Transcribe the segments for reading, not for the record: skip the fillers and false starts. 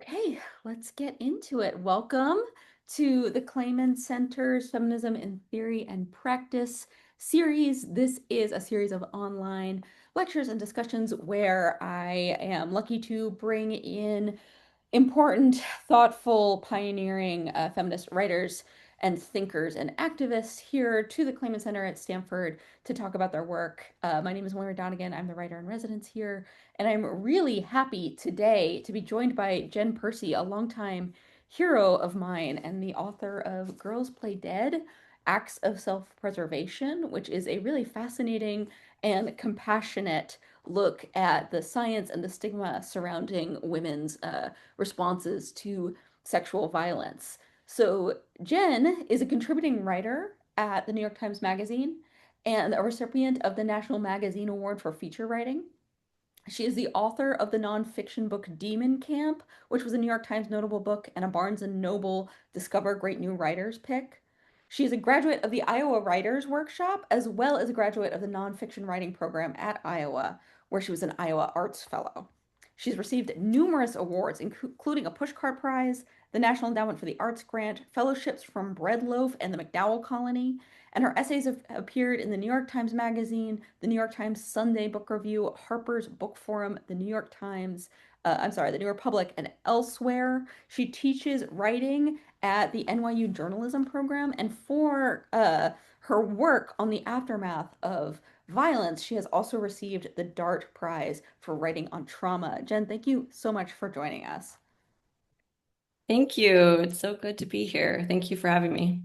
Okay, let's get into it. Welcome to the Clayman Center's Feminism in Theory and Practice series. This is a series of online lectures and discussions where I am lucky to bring in important, thoughtful, pioneering feminist writers and thinkers and activists here to the Clayman Center at Stanford to talk about their work. My name is Moira Donegan. I'm the writer in residence here, and I'm really happy today to be joined by Jen Percy, a longtime hero of mine and the author of Girls Play Dead, Acts of Self-Preservation, which is a really fascinating and compassionate look at the science and the stigma surrounding women's responses to sexual violence. So, Jen is a contributing writer at the New York Times Magazine and a recipient of the National Magazine Award for Feature Writing. She is the author of the nonfiction book Demon Camp, which was a New York Times notable book and a Barnes and Noble Discover Great New Writers pick. She is a graduate of the Iowa Writers Workshop, as well as a graduate of the nonfiction writing program at Iowa, where she was an Iowa Arts Fellow. She's received numerous awards, including a Pushcart Prize, the National Endowment for the Arts Grant, fellowships from Breadloaf and the McDowell Colony, and her essays have appeared in the New York Times Magazine, the New York Times Sunday Book Review, Harper's Book Forum, the New York Times, the New Republic, and elsewhere. She teaches writing at the NYU journalism program, and for her work on the aftermath of violence, she has also received the Dart Prize for writing on trauma. Jen, thank you so much for joining us. Thank you. It's so good to be here. Thank you for having me.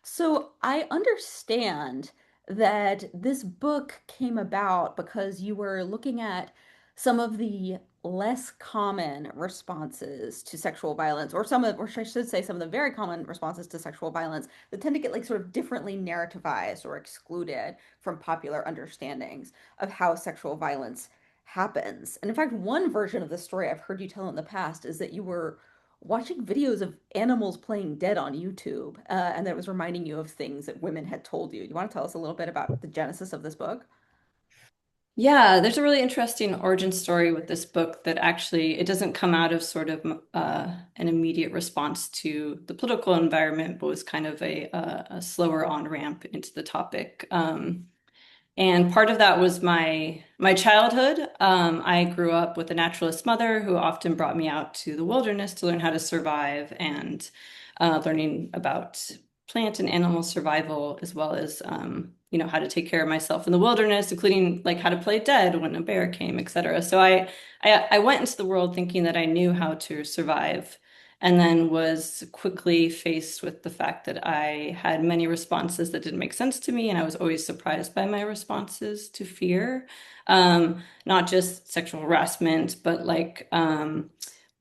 So I understand that this book came about because you were looking at some of the less common responses to sexual violence, or I should say, some of the very common responses to sexual violence that tend to get like sort of differently narrativized or excluded from popular understandings of how sexual violence happens. And in fact, one version of the story I've heard you tell in the past is that you were watching videos of animals playing dead on YouTube, and that was reminding you of things that women had told you. You want to tell us a little bit about the genesis of this book? Yeah, there's a really interesting origin story with this book that actually it doesn't come out of sort of an immediate response to the political environment, but was kind of a slower on-ramp into the topic. And part of that was my childhood. I grew up with a naturalist mother who often brought me out to the wilderness to learn how to survive and learning about plant and animal survival, as well as how to take care of myself in the wilderness, including like how to play dead when a bear came, etc. So I went into the world thinking that I knew how to survive and then was quickly faced with the fact that I had many responses that didn't make sense to me, and I was always surprised by my responses to fear. Not just sexual harassment, but like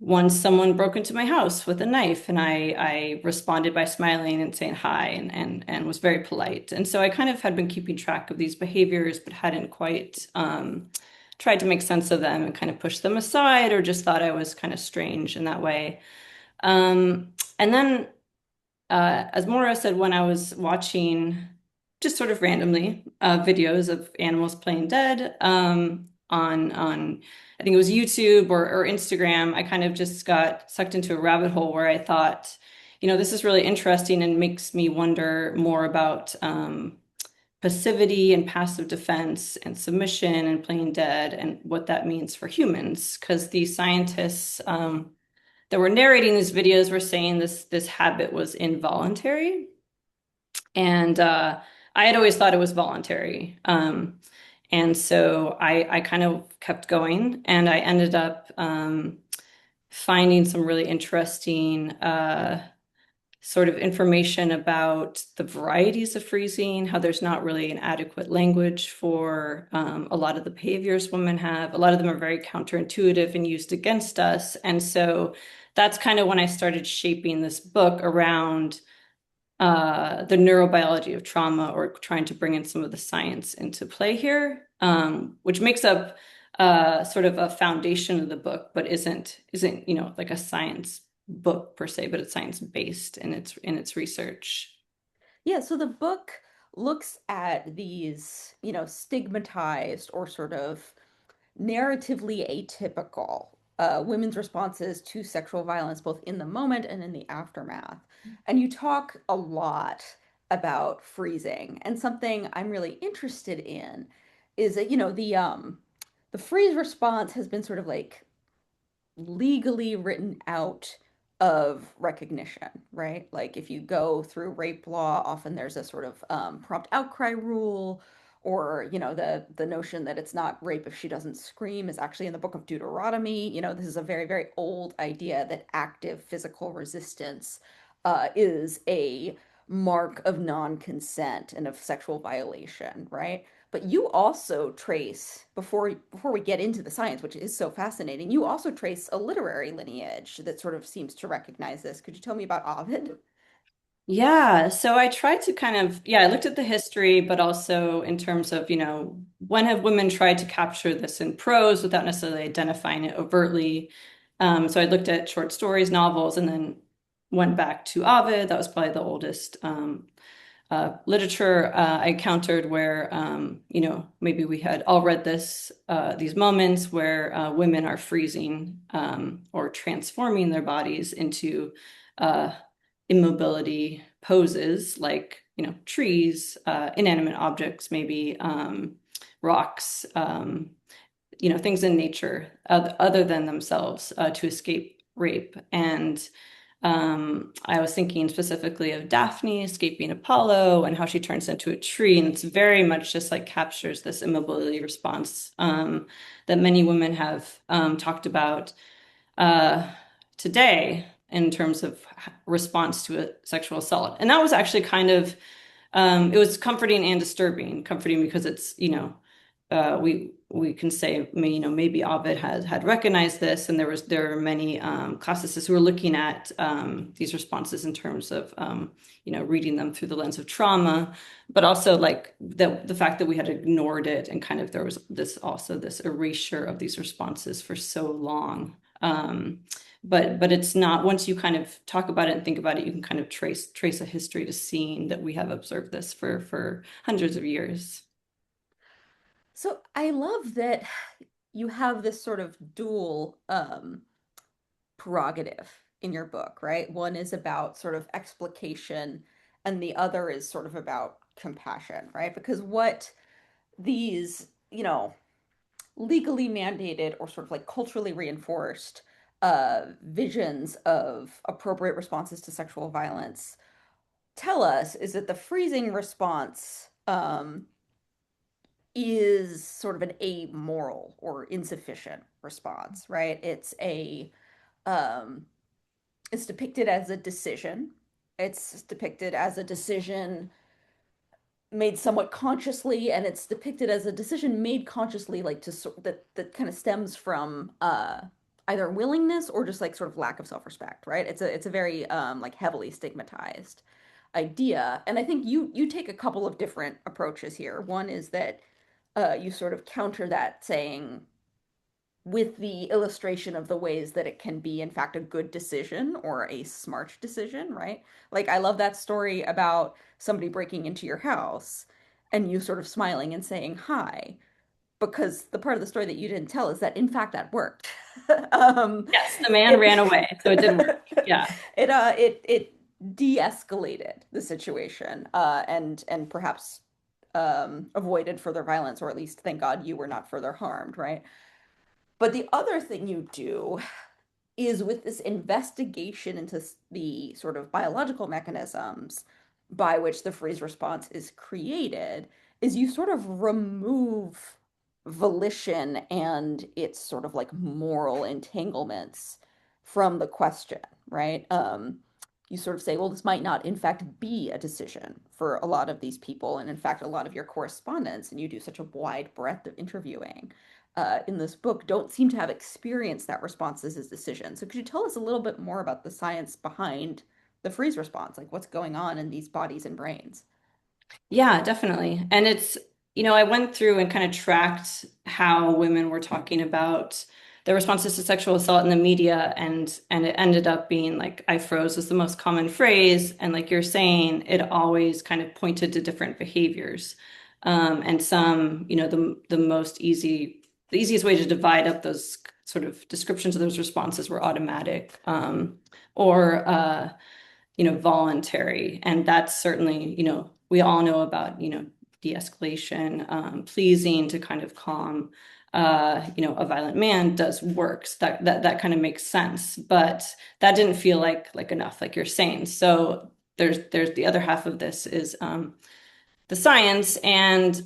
once someone broke into my house with a knife, and I responded by smiling and saying hi and was very polite. And so I kind of had been keeping track of these behaviors, but hadn't quite tried to make sense of them and kind of pushed them aside, or just thought I was kind of strange in that way. And then, as Maura said, when I was watching just sort of randomly videos of animals playing dead on I think it was YouTube or Instagram, I kind of just got sucked into a rabbit hole where I thought, this is really interesting and makes me wonder more about passivity and passive defense and submission and playing dead and what that means for humans. Because these scientists that were narrating these videos were saying this habit was involuntary, and I had always thought it was voluntary. And so I kind of kept going, and I ended up finding some really interesting sort of information about the varieties of freezing, how there's not really an adequate language for a lot of the behaviors women have. A lot of them are very counterintuitive and used against us. And so that's kind of when I started shaping this book around the neurobiology of trauma, or trying to bring in some of the science into play here, which makes up sort of a foundation of the book, but isn't like a science book per se, but it's science based in its research. Yeah, so the book looks at these, stigmatized or sort of narratively atypical women's responses to sexual violence, both in the moment and in the aftermath. And you talk a lot about freezing, and something I'm really interested in is that, the freeze response has been sort of like legally written out of recognition, right? Like if you go through rape law, often there's a sort of prompt outcry rule, or the notion that it's not rape if she doesn't scream is actually in the book of Deuteronomy. This is a very, very old idea that active physical resistance is a mark of non-consent and of sexual violation, right? But you also trace, before we get into the science, which is so fascinating, you also trace a literary lineage that sort of seems to recognize this. Could you tell me about Ovid? Yeah, so I tried to kind of, yeah, I looked at the history, but also in terms of, when have women tried to capture this in prose without necessarily identifying it overtly? So I looked at short stories, novels, and then went back to Ovid. That was probably the oldest literature I encountered where, maybe we had all read these moments where women are freezing or transforming their bodies into uh, immobility poses, like, trees, inanimate objects, maybe rocks, things in nature other than themselves to escape rape. And I was thinking specifically of Daphne escaping Apollo and how she turns into a tree. And it's very much just like captures this immobility response that many women have talked about uh, today in terms of response to a sexual assault. And that was actually kind of, it was comforting and disturbing. Comforting because it's, we can say, maybe Ovid had recognized this, and there are many classicists who are looking at these responses in terms of reading them through the lens of trauma, but also like the fact that we had ignored it, and kind of there was this erasure of these responses for so long. But it's not, once you kind of talk about it and think about it, you can kind of trace a history to seeing that we have observed this for hundreds of years. So I love that you have this sort of dual prerogative in your book, right? One is about sort of explication, and the other is sort of about compassion, right? Because what these, legally mandated or sort of like culturally reinforced visions of appropriate responses to sexual violence tell us is that the freezing response is sort of an amoral or insufficient response, right? Um, it's depicted as a decision. It's depicted as a decision made somewhat consciously, and it's depicted as a decision made consciously, like that kind of stems from either willingness or just like sort of lack of self-respect, right? It's a very like heavily stigmatized idea, and I think you take a couple of different approaches here. One is that you sort of counter that, saying with the illustration of the ways that it can be, in fact, a good decision or a smart decision, right? Like, I love that story about somebody breaking into your house and you sort of smiling and saying hi, because the part of the story that you didn't tell is that, in fact, that worked. um, Yes, the man it ran away, so it did work. Yeah. it de-escalated the situation and perhaps avoided further violence, or at least, thank God, you were not further harmed, right? But the other thing you do is with this investigation into the sort of biological mechanisms by which the freeze response is created, is you sort of remove volition and its sort of like moral entanglements from the question, right? You sort of say, well, this might not, in fact, be a decision for a lot of these people. And in fact, a lot of your correspondents, and you do such a wide breadth of interviewing in this book, don't seem to have experienced that response as a decision. So could you tell us a little bit more about the science behind the freeze response? Like what's going on in these bodies and brains? Yeah, definitely. And it's, I went through and kind of tracked how women were talking about their responses to sexual assault in the media, and it ended up being like I froze was the most common phrase. And like you're saying, it always kind of pointed to different behaviors. And some, the easiest way to divide up those sort of descriptions of those responses were automatic, or voluntary. And that's certainly, we all know about, de-escalation, pleasing to kind of calm, a violent man does works. That kind of makes sense. But that didn't feel like enough, like you're saying. So there's the other half of this is the science, and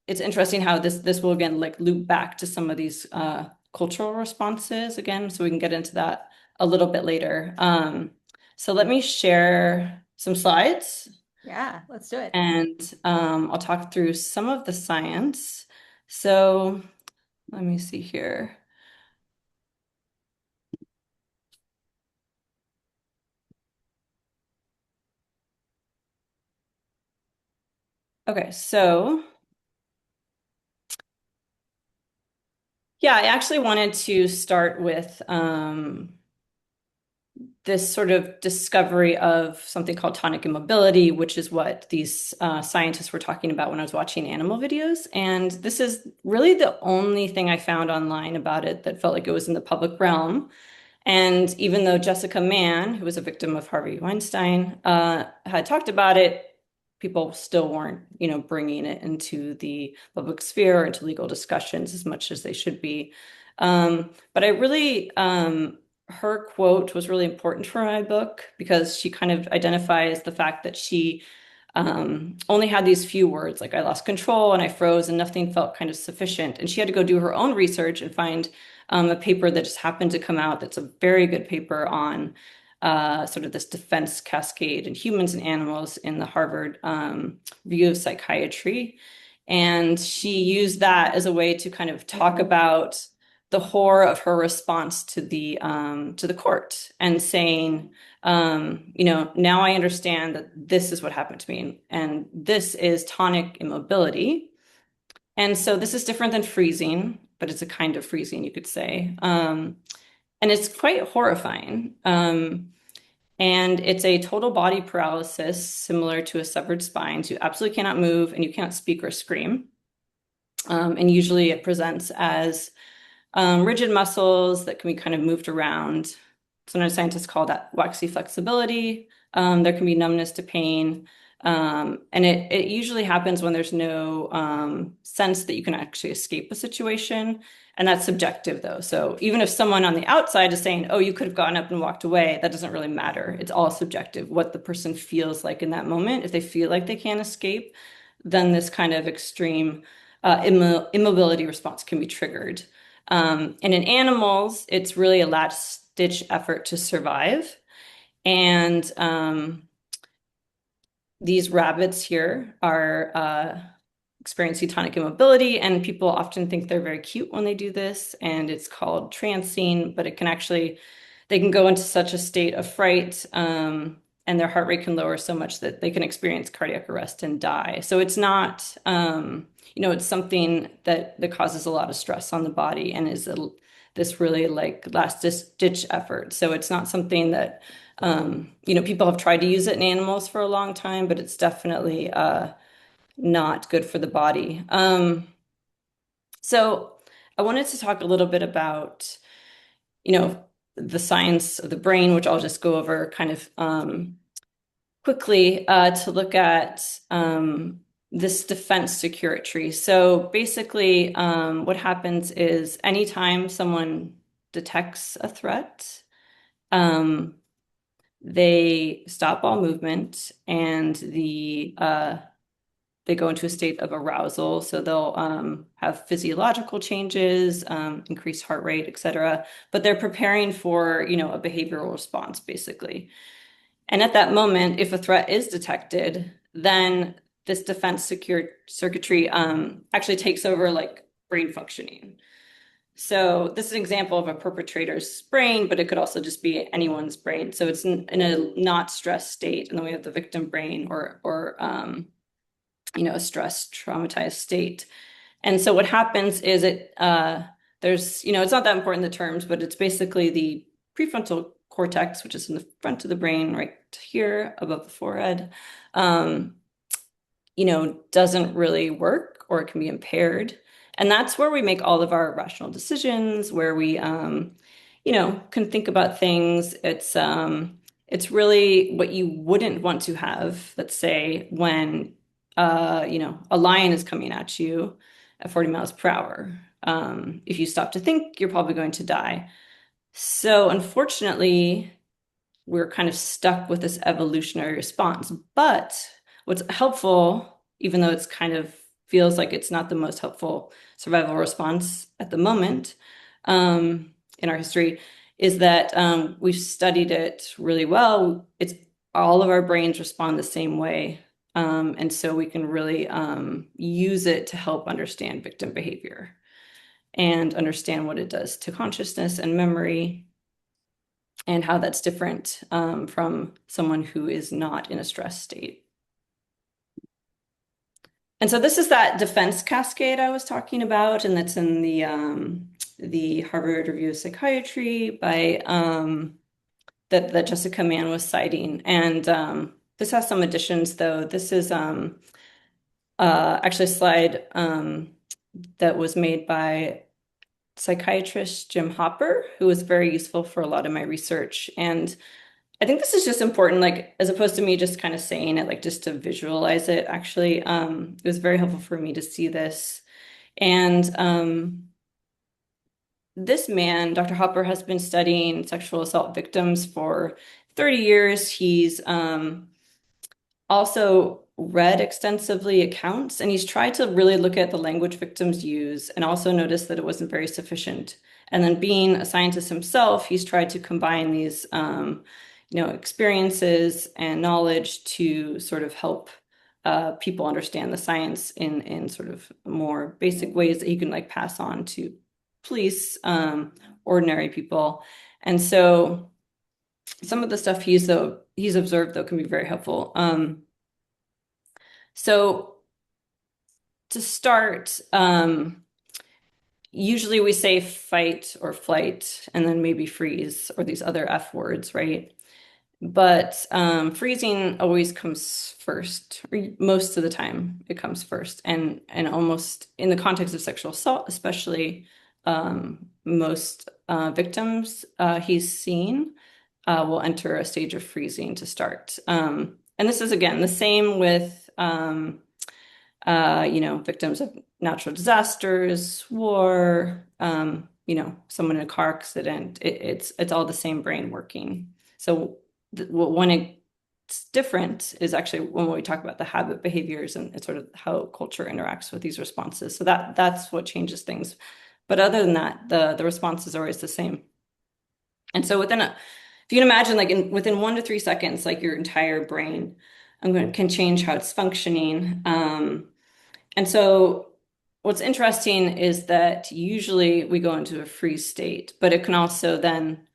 it's interesting how this will again like loop back to some of these cultural responses again, so we can get into that a little bit later. So let me share some slides, Yeah, let's do it. and I'll talk through some of the science. So let me see here. Okay, so yeah, I actually wanted to start with this sort of discovery of something called tonic immobility, which is what these scientists were talking about when I was watching animal videos. And this is really the only thing I found online about it that felt like it was in the public realm. And even though Jessica Mann, who was a victim of Harvey Weinstein, had talked about it, people still weren't, bringing it into the public sphere or into legal discussions as much as they should be. But I really, her quote was really important for my book because she kind of identifies the fact that she only had these few words, like I lost control and I froze and nothing felt kind of sufficient. And she had to go do her own research and find a paper that just happened to come out that's a very good paper on sort of this defense cascade in humans and animals in the Harvard Review of Psychiatry. And she used that as a way to kind of talk about the horror of her response to the court and saying, now I understand that this is what happened to me, and this is tonic immobility. And so this is different than freezing, but it's a kind of freezing, you could say. And it's quite horrifying. And it's a total body paralysis similar to a severed spine. So you absolutely cannot move and you can't speak or scream. And usually it presents as rigid muscles that can be kind of moved around. Sometimes scientists call that waxy flexibility. There can be numbness to pain. And it usually happens when there's no sense that you can actually escape a situation. And that's subjective, though. So even if someone on the outside is saying, oh, you could have gotten up and walked away, that doesn't really matter. It's all subjective, what the person feels like in that moment. If they feel like they can't escape, then this kind of extreme immobility response can be triggered. And in animals, it's really a last-ditch effort to survive. And these rabbits here are experiencing tonic immobility, and people often think they're very cute when they do this, and it's called trancing, but it can actually, they can go into such a state of fright, and their heart rate can lower so much that they can experience cardiac arrest and die. So it's not, it's something that causes a lot of stress on the body and is this really like last ditch effort. So it's not something that, people have tried to use it in animals for a long time, but it's definitely not good for the body. So I wanted to talk a little bit about, the science of the brain, which I'll just go over kind of quickly to look at this defense circuitry. So basically, what happens is anytime someone detects a threat, they stop all movement and they go into a state of arousal. So they'll have physiological changes, increased heart rate, etc. But they're preparing for, a behavioral response, basically. And at that moment, if a threat is detected, then this defense circuitry actually takes over like brain functioning. So this is an example of a perpetrator's brain, but it could also just be anyone's brain. So it's in a not stressed state, and then we have the victim brain or a stressed, traumatized state. And so what happens is there's, it's not that important, the terms, but it's basically the prefrontal cortex, which is in the front of the brain, right here above the forehead, doesn't really work or it can be impaired. And that's where we make all of our rational decisions, where we, can think about things. It's really what you wouldn't want to have, let's say, when, a lion is coming at you at 40 miles per hour. If you stop to think, you're probably going to die. So unfortunately, we're kind of stuck with this evolutionary response. But what's helpful, even though it's kind of feels like it's not the most helpful survival response at the moment in our history, is that we've studied it really well. It's all of our brains respond the same way. And so we can really use it to help understand victim behavior and understand what it does to consciousness and memory and how that's different from someone who is not in a stress state. And so this is that defense cascade I was talking about, and that's in the Harvard Review of Psychiatry by that Jessica Mann was citing. And this has some additions, though. This is actually a slide that was made by psychiatrist Jim Hopper, who was very useful for a lot of my research. And I think this is just important, like as opposed to me just kind of saying it, like just to visualize it, actually. It was very helpful for me to see this. And this man, Dr. Hopper, has been studying sexual assault victims for 30 years. He's also read extensively accounts, and he's tried to really look at the language victims use and also noticed that it wasn't very sufficient. And then being a scientist himself, he's tried to combine these experiences and knowledge to sort of help people understand the science in sort of more basic ways that he can like pass on to police, ordinary people. And so some of the stuff he's observed though can be very helpful. So to start, usually we say fight or flight and then maybe freeze or these other F words, right? But freezing always comes first. Most of the time, it comes first, and almost in the context of sexual assault, especially most victims he's seen will enter a stage of freezing to start. And this is again the same with victims of natural disasters, war, someone in a car accident. It's all the same brain working. So when it's different is actually when we talk about the habit behaviors and sort of how culture interacts with these responses. So that's what changes things. But other than that, the response is always the same. And so if you can imagine, like within 1 to 3 seconds, like your entire brain, can change how it's functioning. And so what's interesting is that usually we go into a freeze state, but it can also then,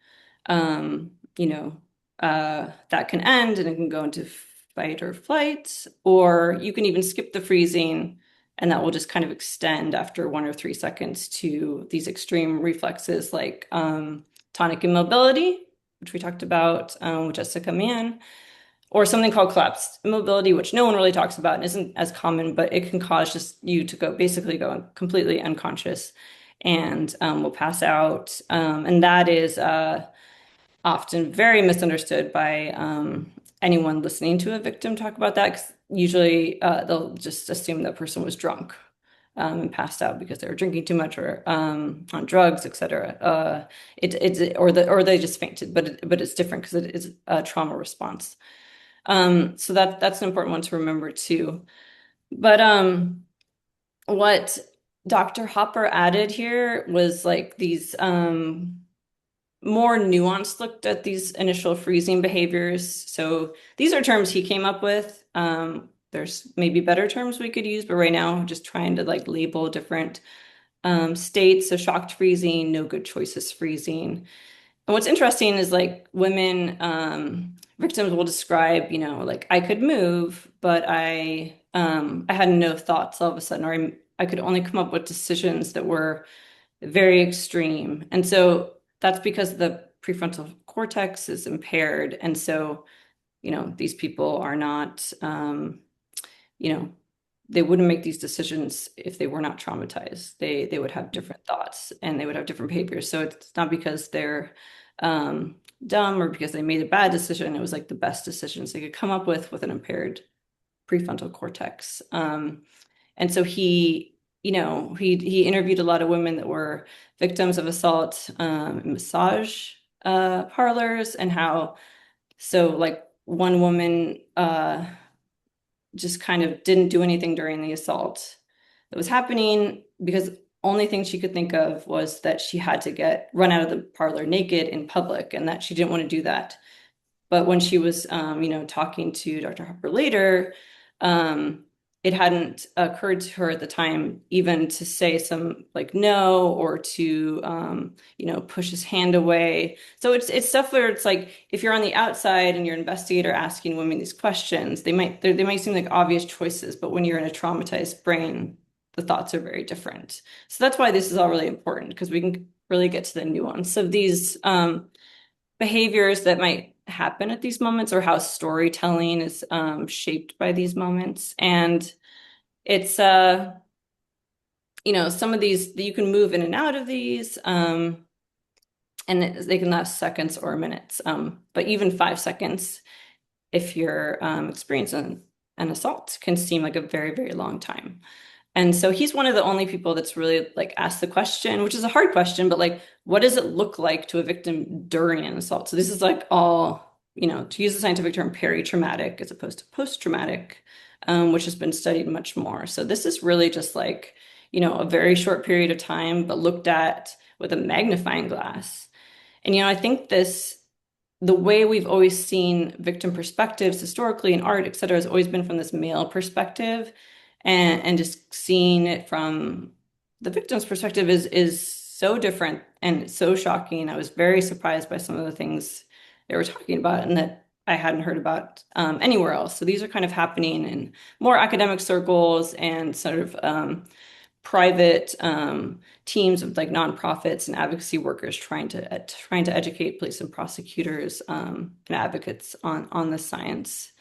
that can end and it can go into fight or flight, or you can even skip the freezing and that will just kind of extend after 1 or 3 seconds to these extreme reflexes like tonic immobility, which we talked about with Jessica Mann, or something called collapsed immobility, which no one really talks about and isn't as common, but it can cause just you to basically go completely unconscious and will pass out. And that is often very misunderstood by anyone listening to a victim talk about that, because usually they'll just assume that person was drunk and passed out because they were drinking too much or on drugs, etc. Or they just fainted, but it's different because it is a trauma response. So that's an important one to remember too. But what Dr. Hopper added here was like these more nuanced looked at these initial freezing behaviors. So these are terms he came up with. There's maybe better terms we could use, but right now I'm just trying to like label different states. So shocked freezing, no good choices freezing. And what's interesting is like women, victims will describe, like I could move, but I had no thoughts all of a sudden, or I could only come up with decisions that were very extreme. And so that's because the prefrontal cortex is impaired. And so, these people are not, you know, they wouldn't make these decisions if they were not traumatized. They would have different thoughts and they would have different behaviors. So it's not because they're dumb or because they made a bad decision. It was like the best decisions they could come up with an impaired prefrontal cortex. And so he interviewed a lot of women that were victims of assault in massage parlors, and how so like one woman just kind of didn't do anything during the assault that was happening because only thing she could think of was that she had to get run out of the parlor naked in public and that she didn't want to do that. But when she was, talking to Dr. Hopper later, um, it hadn't occurred to her at the time even to say some like no or to, push his hand away. So it's stuff where it's like if you're on the outside and you're an investigator asking women these questions, they might seem like obvious choices, but when you're in a traumatized brain, the thoughts are very different. So that's why this is all really important because we can really get to the nuance of these. Behaviors that might happen at these moments or how storytelling is shaped by these moments. And it's some of these you can move in and out of these, and they can last seconds or minutes. But even 5 seconds, if you're experiencing an assault, can seem like a very, very long time. And so he's one of the only people that's really like asked the question, which is a hard question, but like, what does it look like to a victim during an assault? So this is like all, to use the scientific term, peri-traumatic as opposed to post-traumatic, which has been studied much more. So this is really just like, a very short period of time, but looked at with a magnifying glass. And, I think the way we've always seen victim perspectives historically in art, et cetera, has always been from this male perspective. And just seeing it from the victim's perspective is so different and so shocking. I was very surprised by some of the things they were talking about and that I hadn't heard about anywhere else. So these are kind of happening in more academic circles and sort of private teams of like nonprofits and advocacy workers trying to educate police and prosecutors and advocates on the science.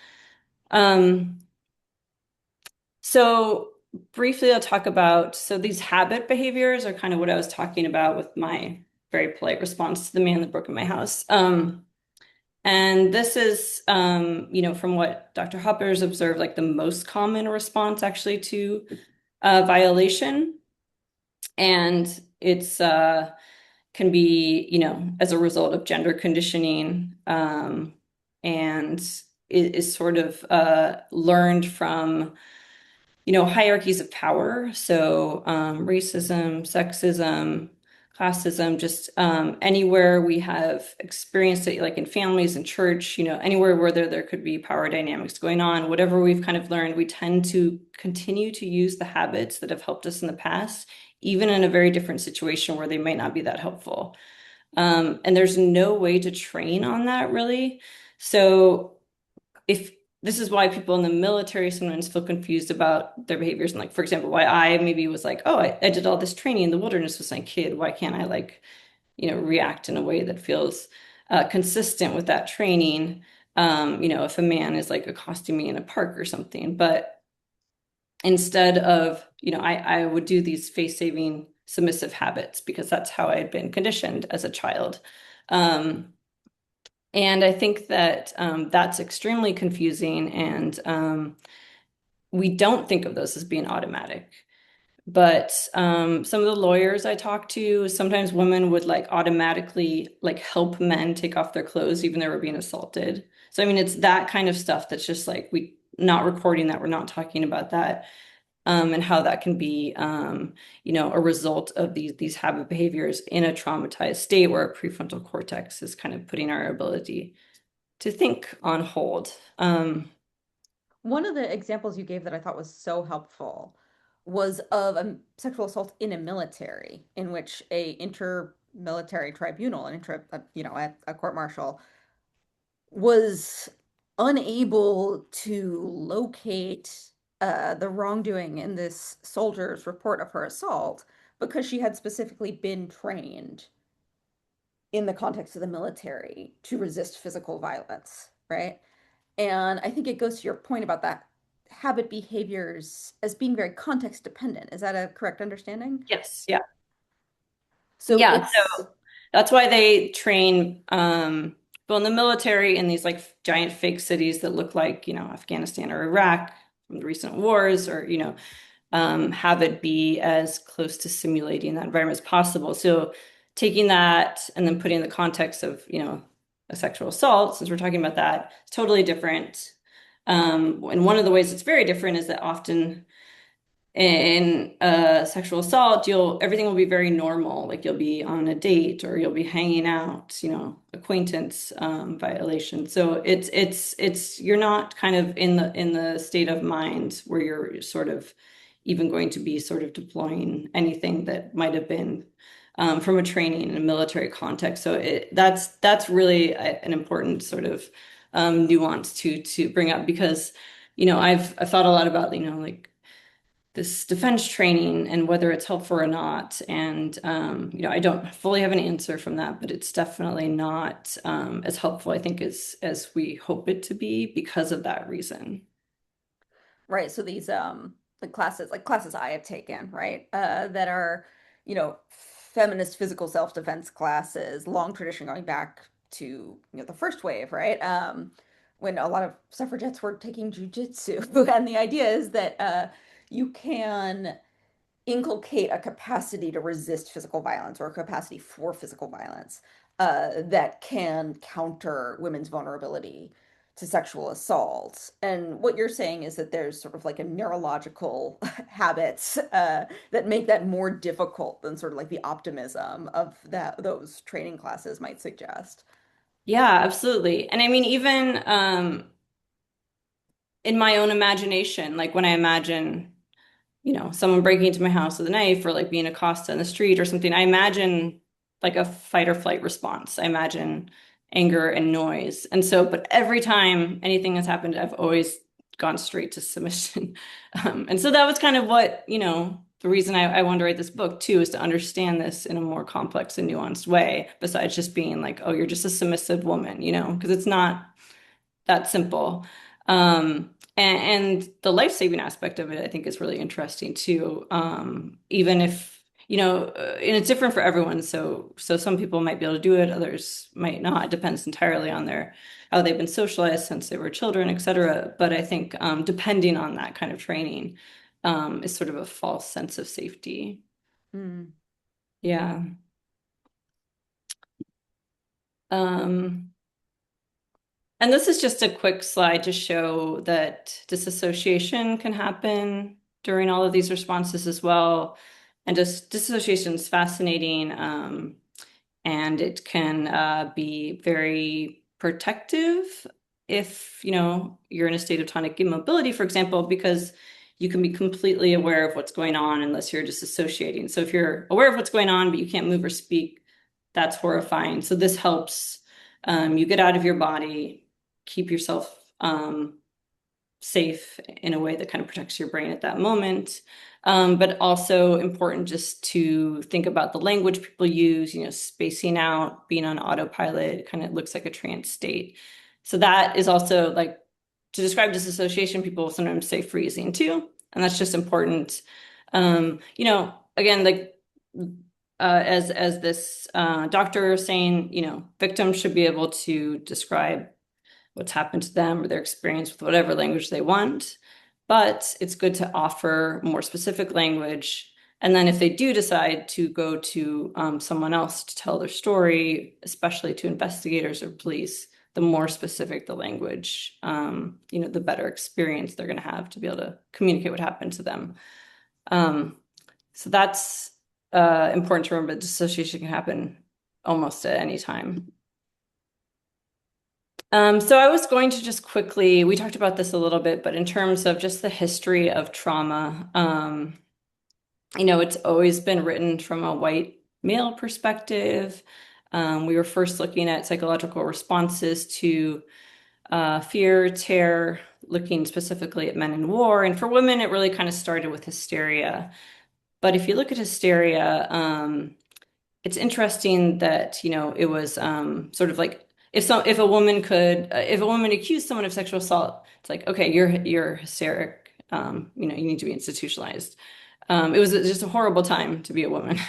Um, so briefly, I'll talk about so these habit behaviors are kind of what I was talking about with my very polite response to the man that broke in my house. And this is, from what Dr. Hopper's observed, like the most common response actually to violation. And it's can be, as a result of gender conditioning, and it is sort of learned from, hierarchies of power. So racism, sexism, classism, just anywhere we have experienced it, like in families and church, anywhere where there could be power dynamics going on, whatever we've kind of learned, we tend to continue to use the habits that have helped us in the past, even in a very different situation where they might not be that helpful. And there's no way to train on that really. So if this is why people in the military sometimes feel confused about their behaviors, and like, for example, why I maybe was like, oh, I did all this training in the wilderness with my kid. Why can't I like, react in a way that feels consistent with that training? If a man is like accosting me in a park or something, but instead of, I would do these face-saving submissive habits because that's how I had been conditioned as a child. Um, and I think that that's extremely confusing, and we don't think of those as being automatic. But some of the lawyers I talked to, sometimes women would like automatically like help men take off their clothes even though they were being assaulted. So I mean, it's that kind of stuff that's just like we not recording that, we're not talking about that, and how that can be, a result of these habit behaviors in a traumatized state where our prefrontal cortex is kind of putting our ability to think on hold. One of the examples you gave that I thought was so helpful was of a sexual assault in a military, in which a inter-military tribunal, a court martial, was unable to locate the wrongdoing in this soldier's report of her assault because she had specifically been trained in the context of the military to resist physical violence, right? And I think it goes to your point about that habit behaviors as being very context dependent. Is that a correct understanding? Yes, yeah. So Yeah, it's so that's why they train people in the military in these like giant fake cities that look like, Afghanistan or Iraq from the recent wars, or, have it be as close to simulating that environment as possible. So taking that and then putting the context of, a sexual assault, since we're talking about that, it's totally different. And one of the ways it's very different is that often in sexual assault, you'll everything will be very normal. Like you'll be on a date or you'll be hanging out, acquaintance violation. So it's you're not kind of in the state of mind where you're sort of even going to be sort of deploying anything that might have been from a training in a military context. So that's really an important sort of nuance to bring up because I've thought a lot about like this defense training and whether it's helpful or not. And, I don't fully have an answer from that, but it's definitely not as helpful, I think, as we hope it to be because of that reason. right. So these like classes I have taken, right, that are, feminist physical self-defense classes, long tradition going back to, the first wave, right? When a lot of suffragettes were taking jujitsu. And the idea is that you can inculcate a capacity to resist physical violence or a capacity for physical violence that can counter women's vulnerability to sexual assault. And what you're saying is that there's sort of like a neurological habits that make that more difficult than sort of like the optimism of that those training classes might suggest. Yeah, absolutely. And I mean, even in my own imagination, like when I imagine someone breaking into my house with a knife or like being accosted in the street or something, I imagine like a fight or flight response. I imagine anger and noise. And so, but every time anything has happened, I've always gone straight to submission. And so that was kind of what, the reason I wanted to write this book too, is to understand this in a more complex and nuanced way, besides just being like, oh, you're just a submissive woman, because it's not that simple. And the life-saving aspect of it, I think, is really interesting too. Even if, and it's different for everyone. So some people might be able to do it, others might not. It depends entirely on how they've been socialized since they were children, et cetera. But I think depending on that kind of training, is sort of a false sense of safety. Hmm. Yeah. Um, And this is just a quick slide to show that disassociation can happen during all of these responses as well. And just disassociation is fascinating, and it can be very protective if you're in a state of tonic immobility, for example, because you can be completely aware of what's going on unless you're disassociating. So if you're aware of what's going on but you can't move or speak, that's horrifying. So this helps you get out of your body, keep yourself safe in a way that kind of protects your brain at that moment. But also important just to think about the language people use, spacing out, being on autopilot, kind of looks like a trance state. So that is also like to describe disassociation, people sometimes say freezing too. And that's just important. Again, like as this doctor is saying, victims should be able to describe what's happened to them or their experience with whatever language they want. But it's good to offer more specific language. And then if they do decide to go to someone else to tell their story, especially to investigators or police, the more specific the language, the better experience they're going to have to be able to communicate what happened to them. So that's important to remember. Dissociation can happen almost at any time. So I was going to just quickly, we talked about this a little bit, but in terms of just the history of trauma, it's always been written from a white male perspective. We were first looking at psychological responses to fear, terror, looking specifically at men in war. And for women, it really kind of started with hysteria. But if you look at hysteria, it's interesting that, it was sort of like if a woman could if a woman accused someone of sexual assault, it's like, okay, you're hysteric. You need to be institutionalized. It was just a horrible time to be a woman.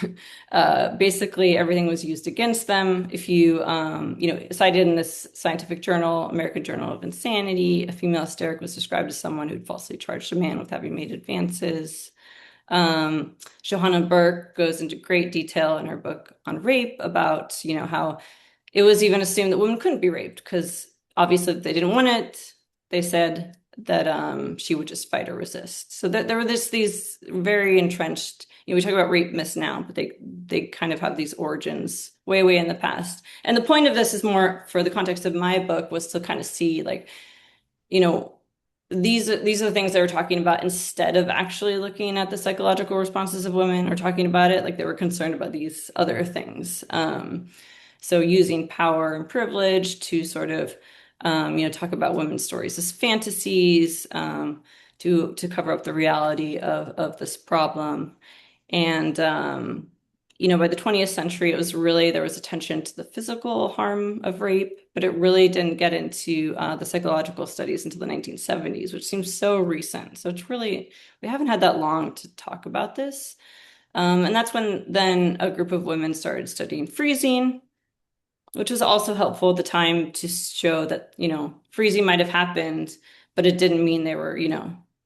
Basically, everything was used against them. If cited in this scientific journal, American Journal of Insanity, a female hysteric was described as someone who'd falsely charged a man with having made advances. Johanna Burke goes into great detail in her book on rape about, how it was even assumed that women couldn't be raped because obviously if they didn't want it, they said that she would just fight or resist. So that there were these very entrenched, we talk about rape myths now, but they kind of have these origins way, way in the past. And the point of this is more for the context of my book was to kind of see like, you know, these are the things they were talking about instead of actually looking at the psychological responses of women or talking about it like they were concerned about these other things. So using power and privilege to sort of, talk about women's stories as fantasies, to cover up the reality of this problem. And, by the 20th century, there was attention to the physical harm of rape, but it really didn't get into the psychological studies until the 1970s, which seems so recent. So we haven't had that long to talk about this. And that's when then a group of women started studying freezing, which was also helpful at the time to show that, freezing might have happened, but it didn't mean they were,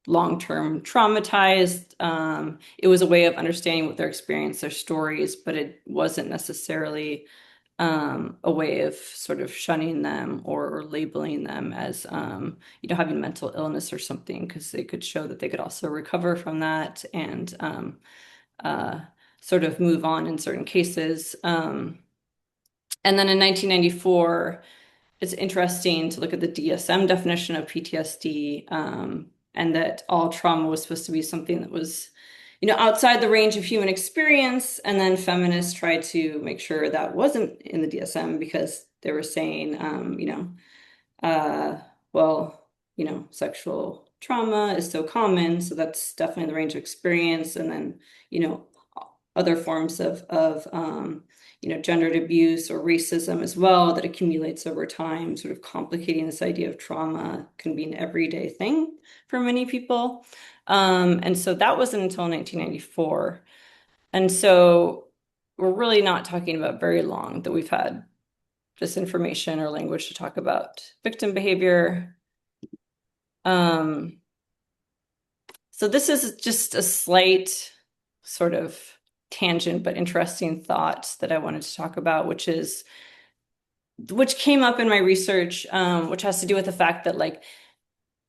long-term traumatized. It was a way of understanding what their experience, their stories, but it wasn't necessarily a way of sort of shunning them or labeling them as, having mental illness or something, because they could show that they could also recover from that and uh, sort of move on in certain cases. And then in 1994, it's interesting to look at the DSM definition of PTSD, and that all trauma was supposed to be something that was, outside the range of human experience. And then feminists tried to make sure that wasn't in the DSM because they were saying, uh, well, sexual trauma is so common, so that's definitely the range of experience. And then, you know, other forms of gendered abuse or racism as well that accumulates over time, sort of complicating this idea of trauma can be an everyday thing for many people. And so that wasn't until 1994. And so we're really not talking about very long that we've had this information or language to talk about victim behavior. So this is just a slight sort of tangent, but interesting thought that I wanted to talk about, which came up in my research, which has to do with the fact that like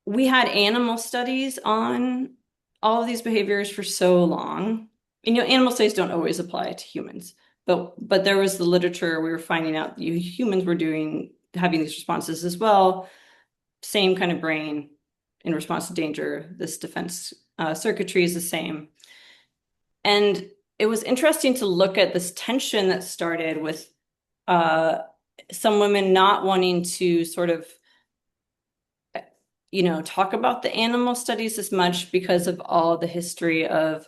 we had animal studies on all of these behaviors for so long. And, animal studies don't always apply to humans, but there was the literature we were finding out that humans were having these responses as well. Same kind of brain in response to danger. This defense circuitry is the same. And it was interesting to look at this tension that started with some women not wanting to sort of, talk about the animal studies as much because of all the history of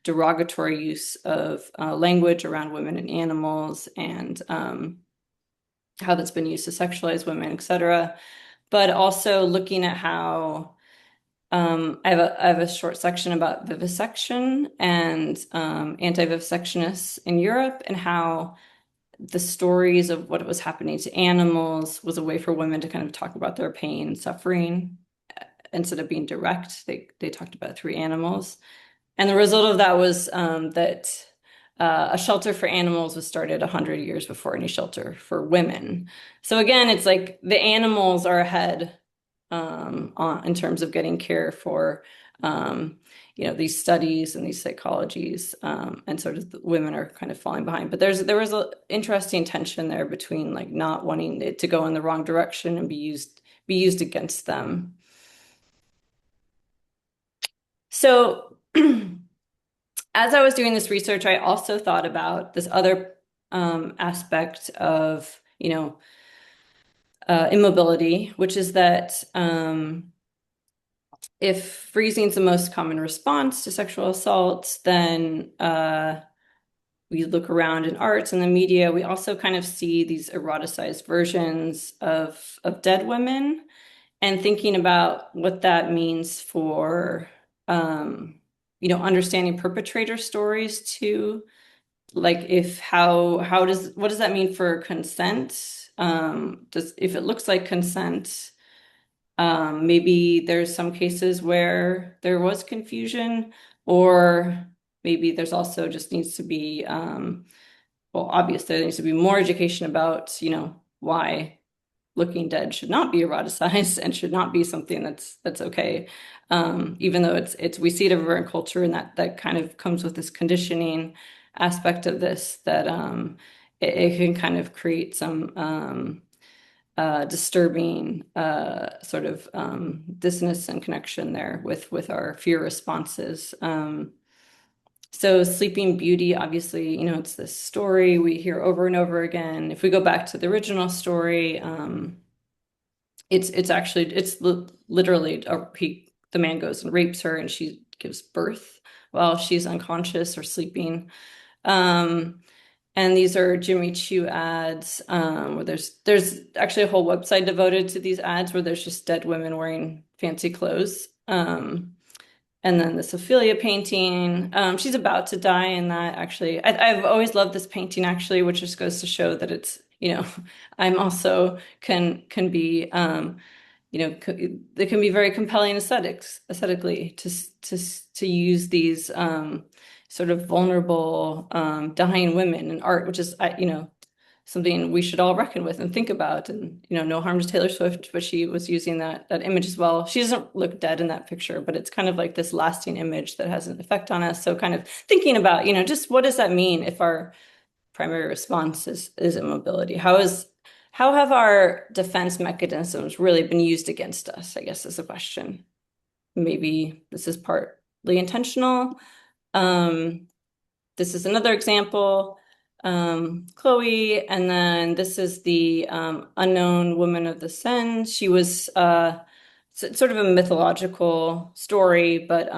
derogatory use of language around women and animals and how that's been used to sexualize women, et cetera. But also looking at how I have a short section about vivisection and anti-vivisectionists in Europe and how the stories of what was happening to animals was a way for women to kind of talk about their pain and suffering instead of being direct. They talked about through animals. And the result of that was that a shelter for animals was started 100 years before any shelter for women. So again, it's like the animals are ahead in terms of getting care for these studies and these psychologies, and sort of the women are kind of falling behind. But there was an interesting tension there between like not wanting it to go in the wrong direction and be used against them. So as I was doing this research, I also thought about this other aspect of immobility, which is that if freezing is the most common response to sexual assault, then we look around in arts and the media, we also kind of see these eroticized versions of dead women and thinking about what that means for understanding perpetrator stories too. Like if how does what does that mean for consent? Does if it looks like consent, maybe there's some cases where there was confusion, or maybe there's also just needs to be well, obviously there needs to be more education about, why looking dead should not be eroticized and should not be something that's okay. Even though it's we see it everywhere in culture, and that kind of comes with this conditioning aspect of this that it can kind of create some disturbing sort of dissonance and connection there with our fear responses. So Sleeping Beauty, obviously, it's this story we hear over and over again. If we go back to the original story, it's actually literally the man goes and rapes her, and she gives birth while she's unconscious or sleeping. Um, and these are Jimmy Choo ads, where there's actually a whole website devoted to these ads where there's just dead women wearing fancy clothes. And then this Ophelia painting. She's about to die in that, actually. I've always loved this painting, actually, which just goes to show that it's, I'm also can be they can be very compelling aesthetically to use these sort of vulnerable dying women in art, which is something we should all reckon with and think about. And no harm to Taylor Swift, but she was using that image as well. She doesn't look dead in that picture, but it's kind of like this lasting image that has an effect on us. So kind of thinking about just what does that mean if our primary response is immobility? How have our defense mechanisms really been used against us, I guess is a question. Maybe this is partly intentional. Um, this is another example, Chloe, and then this is the unknown woman of the Seine. She was sort of a mythological story, but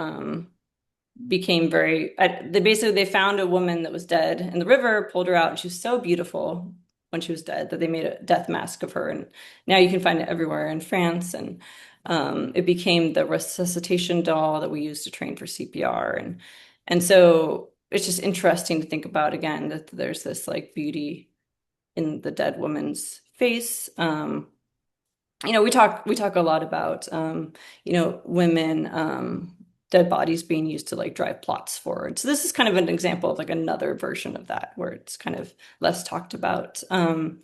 became they found a woman that was dead in the river, pulled her out, and she was so beautiful when she was dead that they made a death mask of her. And now you can find it everywhere in France. And it became the resuscitation doll that we use to train for CPR. And so it's just interesting to think about again that there's this like beauty in the dead woman's face. We talk a lot about women, dead bodies being used to like drive plots forward. So this is kind of an example of like another version of that where it's kind of less talked about. And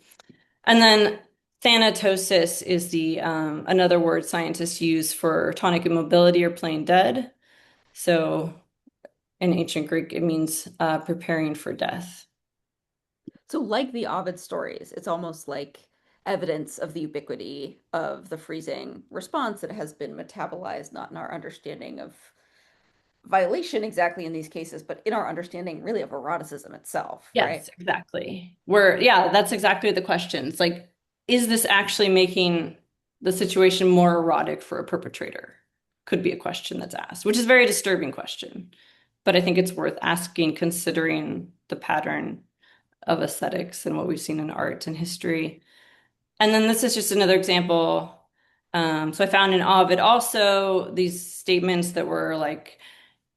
then Thanatosis is the another word scientists use for tonic immobility or plain dead. So in ancient Greek, it means preparing for death. So, like the Ovid stories, it's almost like evidence of the ubiquity of the freezing response that has been metabolized, not in our understanding of violation exactly in these cases, but in our understanding really of eroticism itself, right? Yes, exactly. That's exactly the question. It's like, is this actually making the situation more erotic for a perpetrator? Could be a question that's asked, which is a very disturbing question. But I think it's worth asking considering the pattern of aesthetics and what we've seen in art and history. And then this is just another example. So I found in Ovid also these statements that were like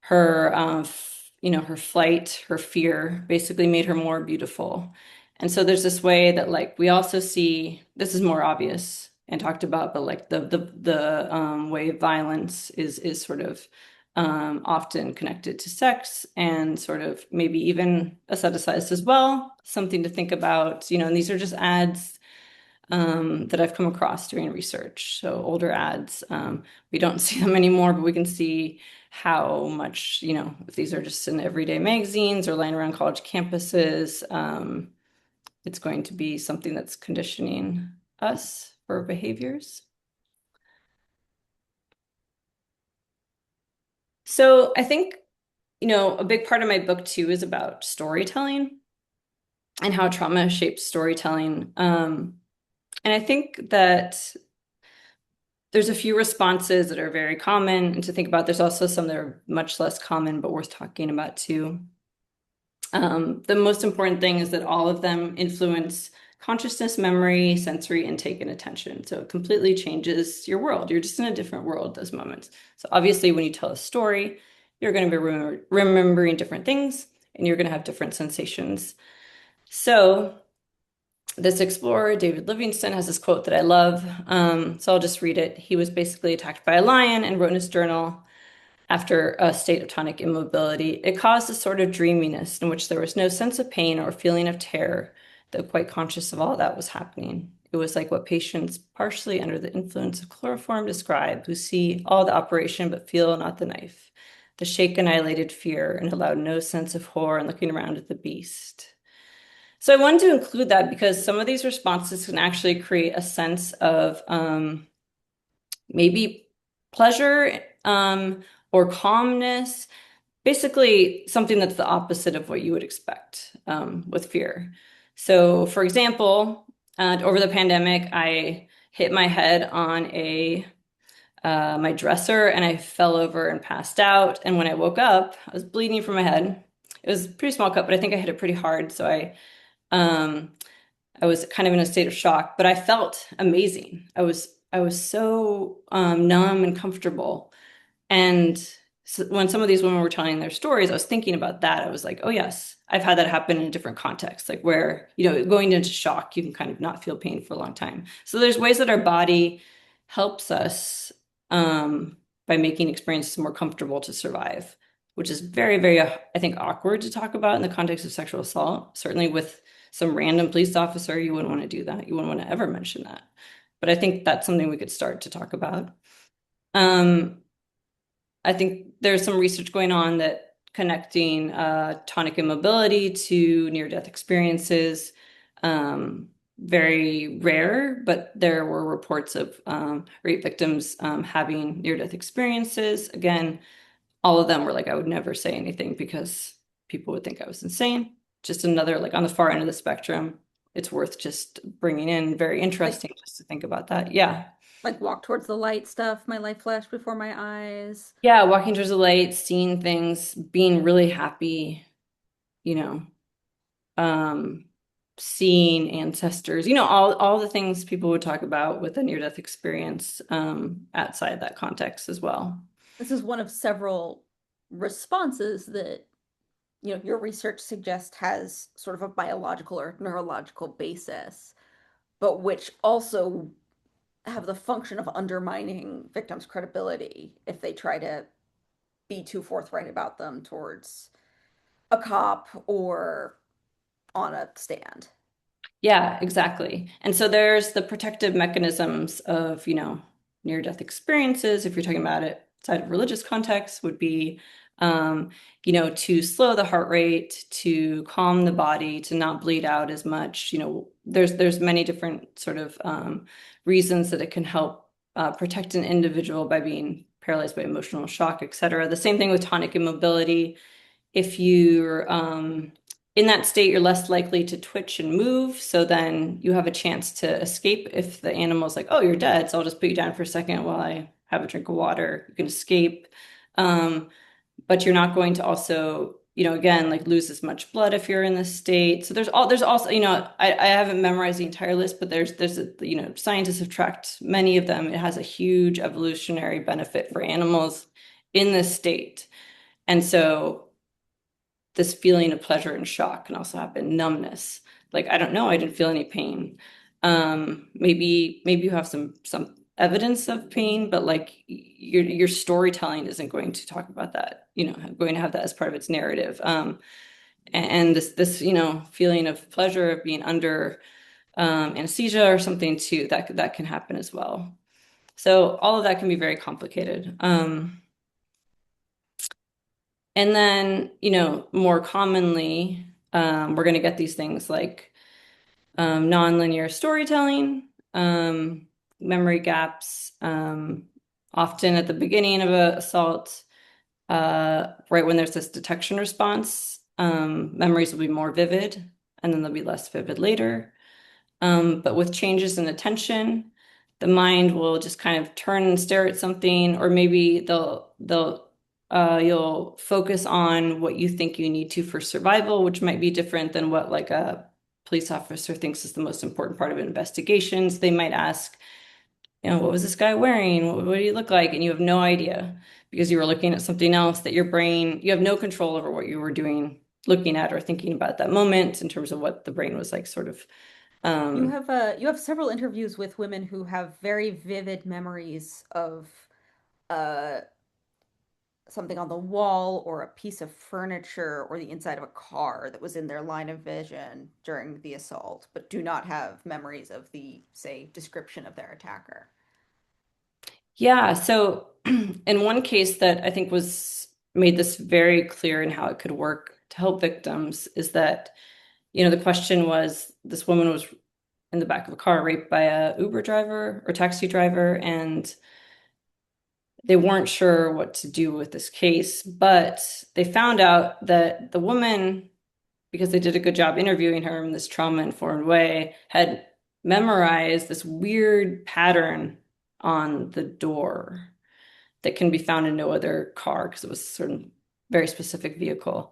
her, her flight, her fear basically made her more beautiful. And so there's this way that like we also see this is more obvious and talked about, but like the way violence is sort of often connected to sex and sort of maybe even aestheticized as well. Something to think about, and these are just ads that I've come across doing research. So older ads, we don't see them anymore, but we can see how much, if these are just in everyday magazines or laying around college campuses, it's going to be something that's conditioning us for behaviors. So I think, a big part of my book too is about storytelling and how trauma shapes storytelling. And I think that there's a few responses that are very common and to think about. There's also some that are much less common, but worth talking about too. The most important thing is that all of them influence consciousness, memory, sensory intake, and attention. So it completely changes your world. You're just in a different world those moments. So obviously, when you tell a story, you're going to be remembering different things and you're going to have different sensations. So this explorer, David Livingstone, has this quote that I love. So I'll just read it. He was basically attacked by a lion and wrote in his journal, after a state of tonic immobility, it caused a sort of dreaminess in which there was no sense of pain or feeling of terror, though quite conscious of all that was happening. It was like what patients partially under the influence of chloroform describe, who see all the operation but feel not the knife. The shake annihilated fear and allowed no sense of horror in looking around at the beast. So I wanted to include that because some of these responses can actually create a sense of maybe pleasure or calmness, basically something that's the opposite of what you would expect with fear. So, for example, over the pandemic, I hit my head on a my dresser and I fell over and passed out. And when I woke up, I was bleeding from my head. It was a pretty small cut, but I think I hit it pretty hard. So um, I was kind of in a state of shock, but I felt amazing. I was so numb and comfortable. And so when some of these women were telling their stories, I was thinking about that. I was like, oh yes, I've had that happen in a different context, like where, going into shock, you can kind of not feel pain for a long time. So there's ways that our body helps us by making experiences more comfortable to survive, which is very, very, I think, awkward to talk about in the context of sexual assault. Certainly with some random police officer, you wouldn't want to do that. You wouldn't want to ever mention that. But I think that's something we could start to talk about. Um, I think there's some research going on that connecting tonic immobility to near-death experiences. Very rare, but there were reports of rape victims having near-death experiences. Again, all of them were like, I would never say anything because people would think I was insane. Just another, like on the far end of the spectrum, it's worth just bringing in. Very Like interesting just to think about that. Yeah. like walk towards the light stuff, my life flashed before my eyes. Yeah, walking towards the light, seeing things, being really happy, you know, um, seeing ancestors, all the things people would talk about with a near-death experience, outside that context as well. This is one of several responses that, your research suggests has sort of a biological or neurological basis, but which also have the function of undermining victims' credibility if they try to be too forthright about them towards a cop or on a stand. Yeah, exactly. And so there's the protective mechanisms of, near-death experiences, if you're talking about it outside of religious context, would be, um, to slow the heart rate, to calm the body, to not bleed out as much. There's many different sort of reasons that it can help protect an individual by being paralyzed by emotional shock, et cetera. The same thing with tonic immobility. If you're in that state, you're less likely to twitch and move. So then you have a chance to escape if the animal's like, oh, you're dead. So I'll just put you down for a second while I have a drink of water. You can escape. Um, but you're not going to also, again, like lose as much blood if you're in this state. So there's also, I haven't memorized the entire list, but scientists have tracked many of them. It has a huge evolutionary benefit for animals in this state. And so this feeling of pleasure and shock can also happen, numbness. Like, I don't know, I didn't feel any pain. Maybe you have some evidence of pain, but like your storytelling isn't going to talk about that, going to have that as part of its narrative. And this, feeling of pleasure of being under anesthesia or something too, that can happen as well. So all of that can be very complicated. And then, more commonly, we're going to get these things like nonlinear storytelling, memory gaps, often at the beginning of an assault, right when there's this detection response, memories will be more vivid and then they'll be less vivid later. But with changes in attention, the mind will just kind of turn and stare at something, or maybe they'll you'll focus on what you think you need to for survival, which might be different than what like a police officer thinks is the most important part of investigations. They might ask, what was this guy wearing? What did he look like? And you have no idea because you were looking at something else that your brain, you have no control over what you were doing, looking at or thinking about that moment in terms of what the brain was like sort of. Um, You have several interviews with women who have very vivid memories of uh something on the wall or a piece of furniture or the inside of a car that was in their line of vision during the assault, but do not have memories of the, say, description of their attacker. yeah. So in one case that I think was made this very clear in how it could work to help victims is that, the question was this woman was in the back of a car raped by a Uber driver or taxi driver, and they weren't sure what to do with this case, but they found out that the woman, because they did a good job interviewing her in this trauma-informed way, had memorized this weird pattern on the door that can be found in no other car because it was a certain very specific vehicle.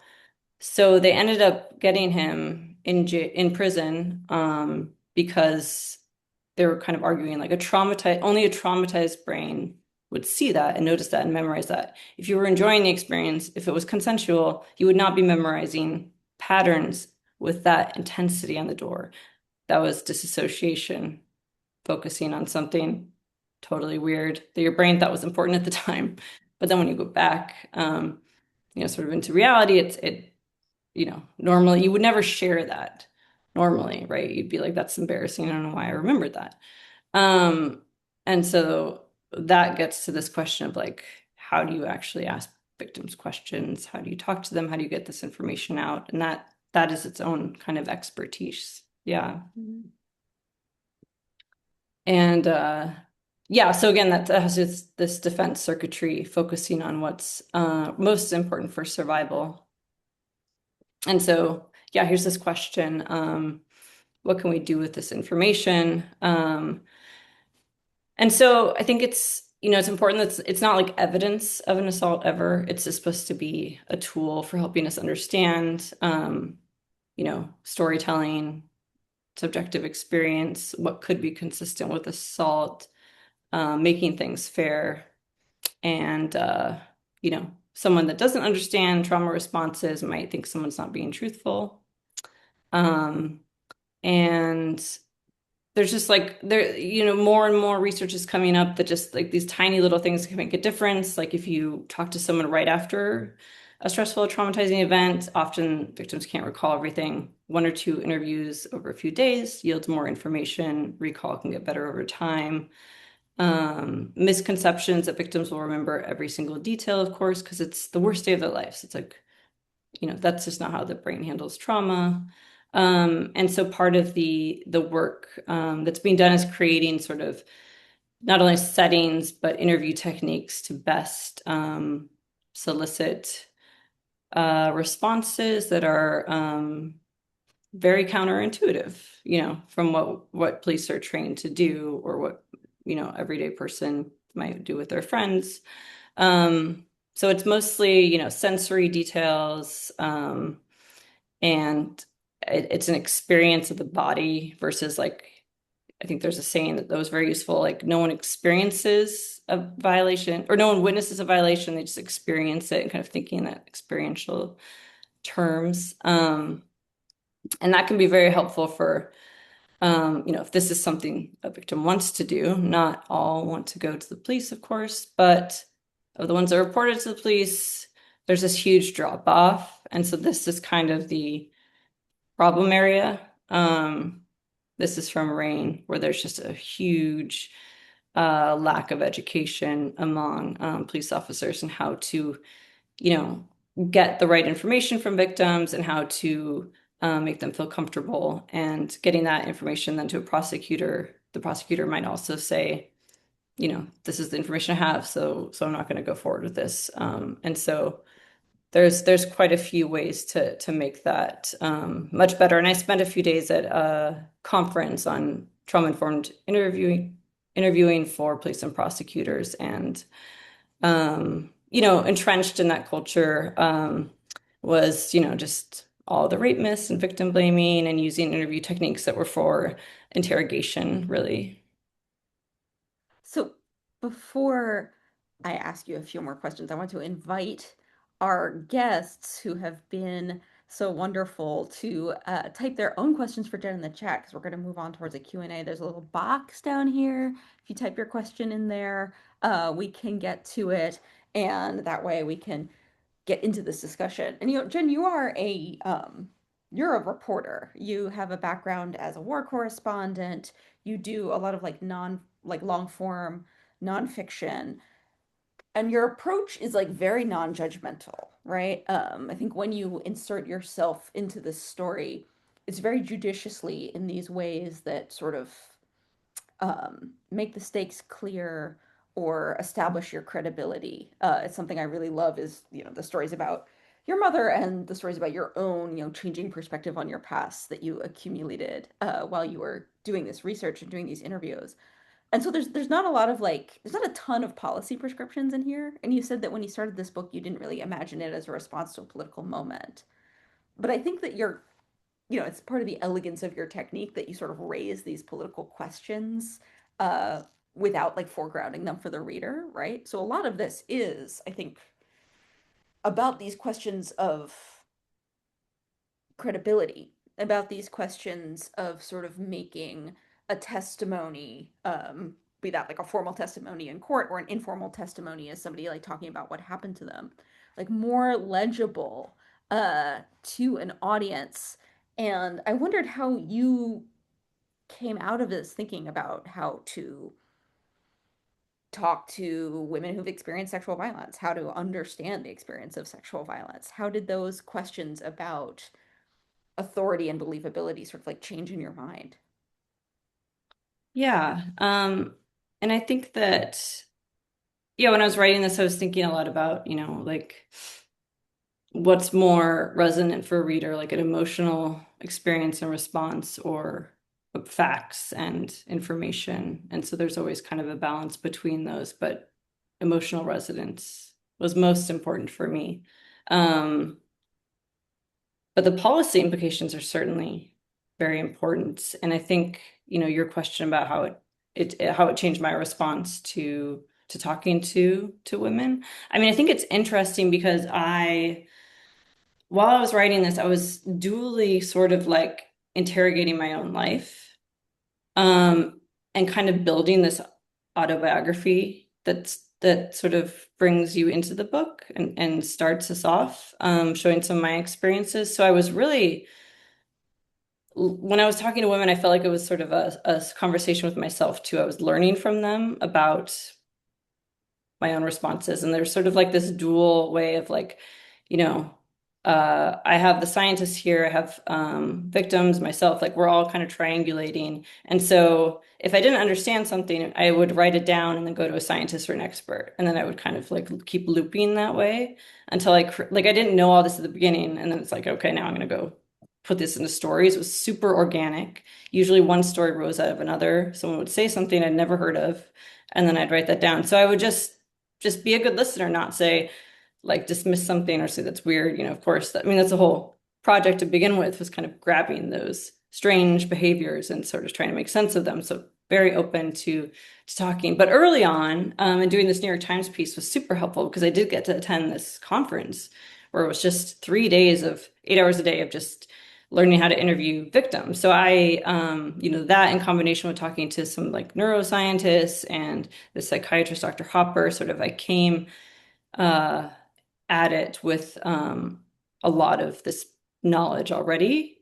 So they ended up getting him in prison because they were kind of arguing like only a traumatized brain would see that and notice that and memorize that. If you were enjoying the experience, if it was consensual, you would not be memorizing patterns with that intensity on the door. That was disassociation, focusing on something totally weird that your brain thought was important at the time. But then when you go back, sort of into reality, normally you would never share that normally, right? You'd be like, that's embarrassing. I don't know why I remembered that. Um, and so that gets to this question of like, how do you actually ask victims questions? How do you talk to them? How do you get this information out? And that is its own kind of expertise. Yeah. Mhm. And yeah, so again, that has this defense circuitry focusing on what's most important for survival. And so, yeah, here's this question. What can we do with this information? And so I think it's important that it's not like evidence of an assault ever. It's just supposed to be a tool for helping us understand, storytelling, subjective experience, what could be consistent with assault, making things fair. And, someone that doesn't understand trauma responses might think someone's not being truthful. Um, and there's just like more and more research is coming up that just like these tiny little things can make a difference. Like if you talk to someone right after a stressful or traumatizing event, often victims can't recall everything. One or two interviews over a few days yields more information. Recall can get better over time. Misconceptions that victims will remember every single detail, of course, because it's the worst day of their lives. It's like, that's just not how the brain handles trauma. And so part of the work that's being done is creating sort of not only settings but interview techniques to best solicit responses that are very counterintuitive, from what police are trained to do or what everyday person might do with their friends. Um, so it's mostly sensory details. And it's an experience of the body versus like I think there's a saying that was very useful, like no one experiences a violation or no one witnesses a violation, they just experience it and kind of thinking in that experiential terms. And that can be very helpful for if this is something a victim wants to do. Not all want to go to the police, of course, but of the ones that are reported to the police, there's this huge drop off. And so this is kind of the problem area. This is from Rain, where there's just a huge lack of education among police officers and how to, you know, get the right information from victims and how to make them feel comfortable. And getting that information then to a prosecutor, the prosecutor might also say, this is the information I have, so I'm not going to go forward with this. And so there's quite a few ways to make that much better. And I spent a few days at a conference on trauma-informed interviewing for police and prosecutors. And entrenched in that culture, was, just all the rape myths and victim blaming and using interview techniques that were for interrogation, really. So before I ask you a few more questions, I want to invite our guests who have been so wonderful to type their own questions for Jen in the chat because we're going to move on towards a Q&A. There's a little box down here. If you type your question in there, we can get to it, and that way we can get into this discussion. And Jen, you're a reporter. You have a background as a war correspondent. You do a lot of like long form nonfiction, and your approach is like very non-judgmental, right? I think when you insert yourself into this story, it's very judiciously in these ways that sort of make the stakes clear or establish your credibility. It's something I really love is, the stories about your mother and the stories about your own, changing perspective on your past that you accumulated while you were doing this research and doing these interviews. And so there's not a lot of there's not a ton of policy prescriptions in here. And you said that when you started this book, you didn't really imagine it as a response to a political moment. But I think that it's part of the elegance of your technique that you sort of raise these political questions uh, without like foregrounding them for the reader, right? So a lot of this is, I think, about these questions of credibility, about these questions of sort of making a testimony, be that like a formal testimony in court or an informal testimony as somebody like talking about what happened to them, like more legible to an audience. And I wondered how you came out of this thinking about how to talk to women who've experienced sexual violence, how to understand the experience of sexual violence. How did those questions about authority and believability sort of like change in your mind? Yeah. And I think that, yeah, when I was writing this, I was thinking a lot about, like what's more resonant for a reader, like an emotional experience and response or facts and information. And so there's always kind of a balance between those, but emotional resonance was most important for me. Um, but the policy implications are certainly very important. And I think, your question about how it changed my response to talking to women. I mean, I think it's interesting because while I was writing this, I was dually sort of like interrogating my own life, um, and kind of building this autobiography that sort of brings you into the book and starts us off, showing some of my experiences. So I was really, when I was talking to women, I felt like it was sort of a conversation with myself too. I was learning from them about my own responses. And there's sort of like this dual way of like, you know, I have the scientists here, I have victims, myself, like we're all kind of triangulating. And so if I didn't understand something, I would write it down and then go to a scientist or an expert. And then I would kind of like keep looping that way until like I didn't know all this at the beginning. And then it's like, okay, now I'm going to go put this into stories. It was super organic. Usually one story rose out of another. Someone would say something I'd never heard of, and then I'd write that down. So I would just be a good listener, not say like dismiss something or say that's weird. Of course, I mean, that's the whole project to begin with, was kind of grabbing those strange behaviors and sort of trying to make sense of them. So very open to talking. But early on, and doing this New York Times piece was super helpful because I did get to attend this conference where it was just 3 days of 8 hours a day of just learning how to interview victims. So I, that in combination with talking to some like neuroscientists and the psychiatrist, Dr. Hopper, sort of I came uh, at it with a lot of this knowledge already,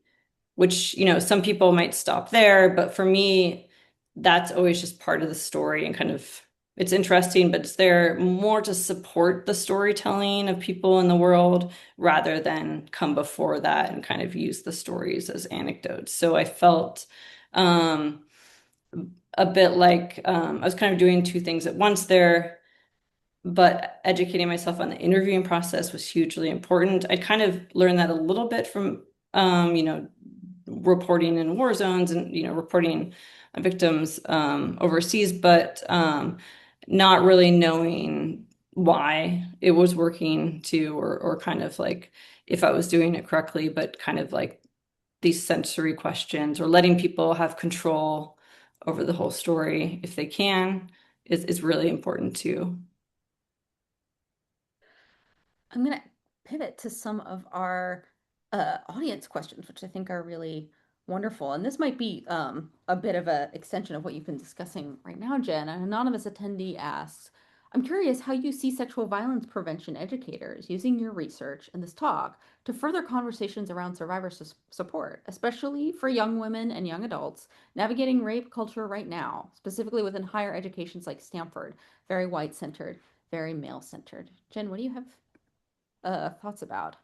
which, some people might stop there, but for me, that's always just part of the story and kind of it's interesting, but it's there more to support the storytelling of people in the world rather than come before that and kind of use the stories as anecdotes. So I felt um, a bit like I was kind of doing two things at once there, but educating myself on the interviewing process was hugely important. I kind of learned that a little bit from, reporting in war zones and, reporting on victims overseas, but not really knowing why it was working too, or kind of like if I was doing it correctly, but kind of like these sensory questions or letting people have control over the whole story if they can is really important too. I'm going to pivot to some of our audience questions, which I think are really wonderful. And this might be a bit of an extension of what you've been discussing right now, Jen. An anonymous attendee asks, I'm curious how you see sexual violence prevention educators using your research and this talk to further conversations around survivor support, especially for young women and young adults navigating rape culture right now, specifically within higher educations like Stanford, very white centered, very male centered. Jen, what do you have thoughts about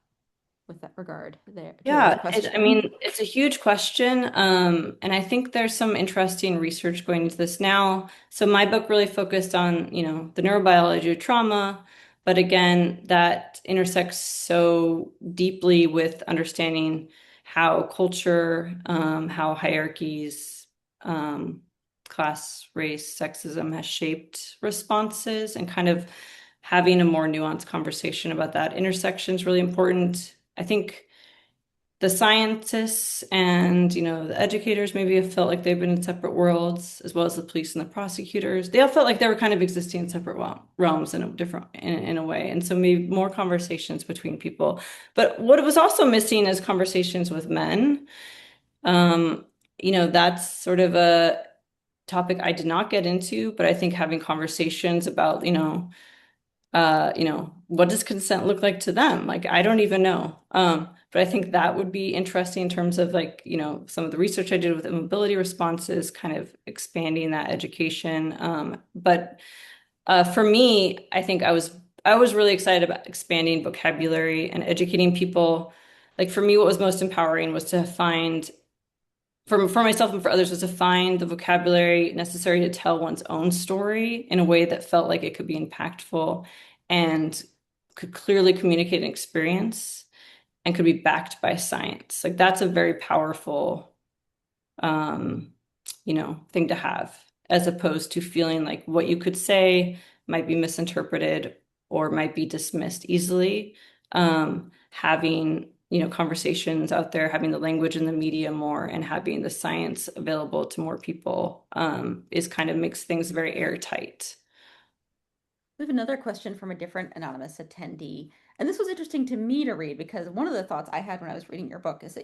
with that regard there to the Yeah, I question? mean, it's a huge question. And I think there's some interesting research going into this now. So my book really focused on, the neurobiology of trauma, but again, that intersects so deeply with understanding how culture, how hierarchies, um, class, race, sexism has shaped responses and kind of having a more nuanced conversation about that intersection is really important. I think the scientists and the educators maybe have felt like they've been in separate worlds, as well as the police and the prosecutors. They all felt like they were kind of existing in separate realms in a different in a way, and so maybe more conversations between people. But what was also missing is conversations with men. um that's sort of a topic I did not get into, but I think having conversations about what does consent look like to them? Like, I don't even know. But I think that would be interesting in terms of like, some of the research I did with immobility responses, kind of expanding that education. But for me, I think I was really excited about expanding vocabulary and educating people. Like for me, what was most empowering was to find for myself and for others was to find the vocabulary necessary to tell one's own story in a way that felt like it could be impactful and could clearly communicate an experience and could be backed by science. Like that's a very powerful um, thing to have, as opposed to feeling like what you could say might be misinterpreted or might be dismissed easily. Having, conversations out there, having the language in the media more and having the science available to more people is kind of makes things very airtight. We have another question from a different anonymous attendee. And this was interesting to me to read because one of the thoughts I had when I was reading your book is that,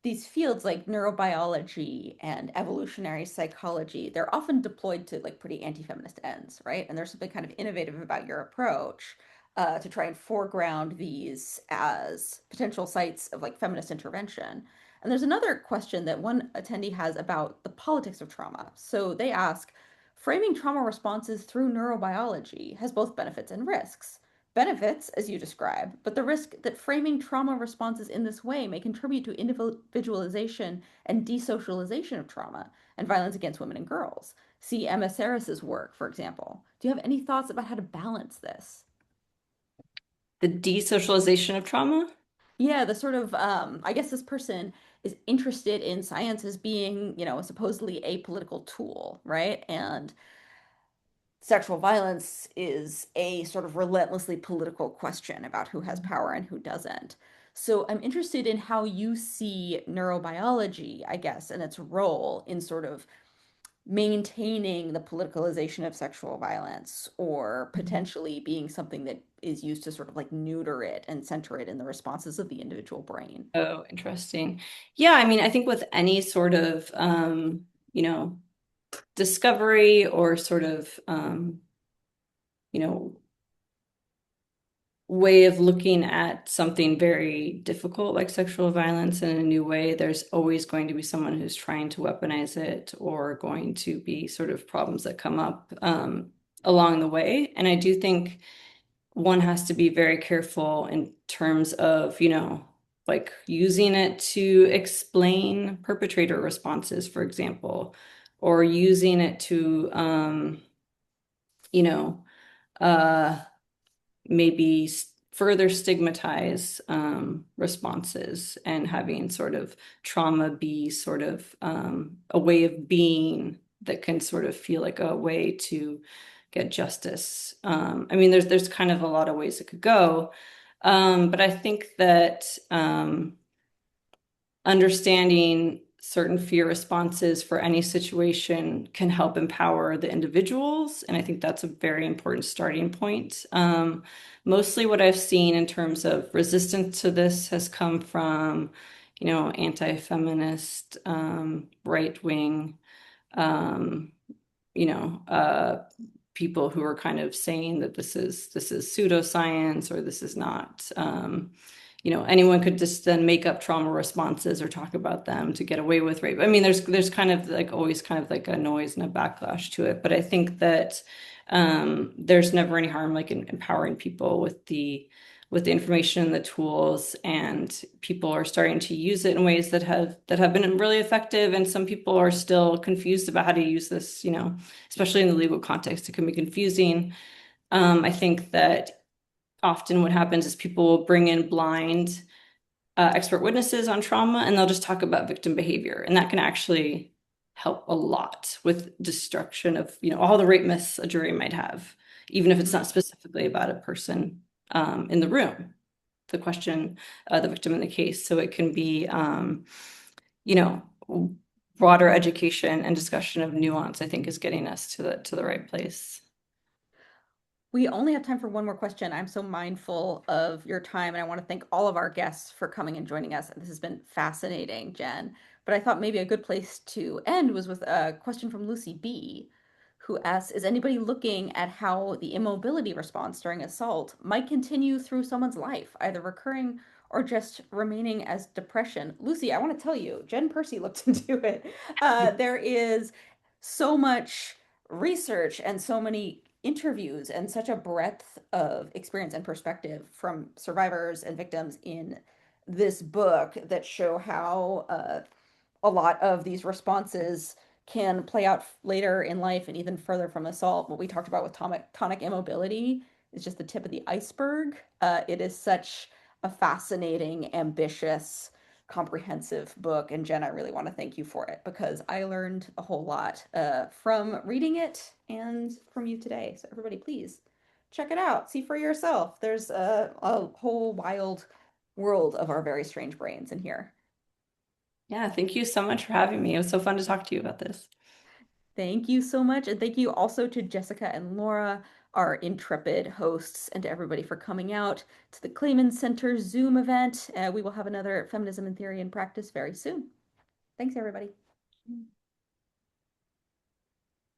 these fields like neurobiology and evolutionary psychology, they're often deployed to like pretty anti-feminist ends, right? And there's something kind of innovative about your approach to try and foreground these as potential sites of like feminist intervention. And there's another question that one attendee has about the politics of trauma. So they ask, framing trauma responses through neurobiology has both benefits and risks. Benefits, as you describe, but the risk that framing trauma responses in this way may contribute to individualization and desocialization of trauma and violence against women and girls. See Emma Saris's work, for example. Do you have any thoughts about how to balance this? The desocialization of trauma. Yeah, the sort of, I guess this person is interested in science as being, supposedly a political tool, right? And sexual violence is a sort of relentlessly political question about who has power and who doesn't. So I'm interested in how you see neurobiology, I guess, and its role in sort of maintaining the politicalization of sexual violence or potentially being something that is used to sort of like neuter it and center it in the responses of the individual brain. Oh, interesting. Yeah, I mean, I think with any sort of discovery or sort of you know, way of looking at something very difficult like sexual violence in a new way, there's always going to be someone who's trying to weaponize it or going to be sort of problems that come up along the way. And I do think one has to be very careful in terms of, like using it to explain perpetrator responses, for example, or using it to, you know, uh, maybe further stigmatize responses and having sort of trauma be sort of a way of being that can sort of feel like a way to get justice. I mean, there's kind of a lot of ways it could go. But I think that understanding certain fear responses for any situation can help empower the individuals. And I think that's a very important starting point. Mostly what I've seen in terms of resistance to this has come from, anti-feminist, right-wing, um, you know, uh, people who are kind of saying that this is pseudoscience or this is not. Anyone could just then make up trauma responses or talk about them to get away with rape. I mean, there's kind of like always kind of like a noise and a backlash to it. But I think that there's never any harm like in empowering people with the information and the tools, and people are starting to use it in ways that have been really effective. And some people are still confused about how to use this, especially in the legal context. It can be confusing. I think that often what happens is people will bring in blind expert witnesses on trauma, and they'll just talk about victim behavior, and that can actually help a lot with destruction of all the rape myths a jury might have, even if it's not specifically about a person in the room, the question, the victim in the case. So it can be you know broader education and discussion of nuance, I think, is getting us to the right place. We only have time for one more question. I'm so mindful of your time, and I want to thank all of our guests for coming and joining us. This has been fascinating, Jen. But I thought maybe a good place to end was with a question from Lucy B, who asks, is anybody looking at how the immobility response during assault might continue through someone's life, either recurring or just remaining as depression? Lucy, I want to tell you, Jen Percy looked into it. There is so much research and so many interviews and such a breadth of experience and perspective from survivors and victims in this book that show how a lot of these responses can play out later in life and even further from assault. What we talked about with tonic immobility is just the tip of the iceberg. It is such a fascinating, ambitious, comprehensive book. And Jen, I really want to thank you for it because I learned a whole lot from reading it and from you today. So, everybody, please check it out. See for yourself. There's a whole wild world of our very strange brains in here. Yeah, thank you so much for having me. It was so fun to talk to you about this. Thank you so much. And thank you also to Jessica and Laura, our intrepid hosts, and to everybody for coming out to the Clayman Center Zoom event. We will have another Feminism in Theory and Practice very soon. Thanks, everybody.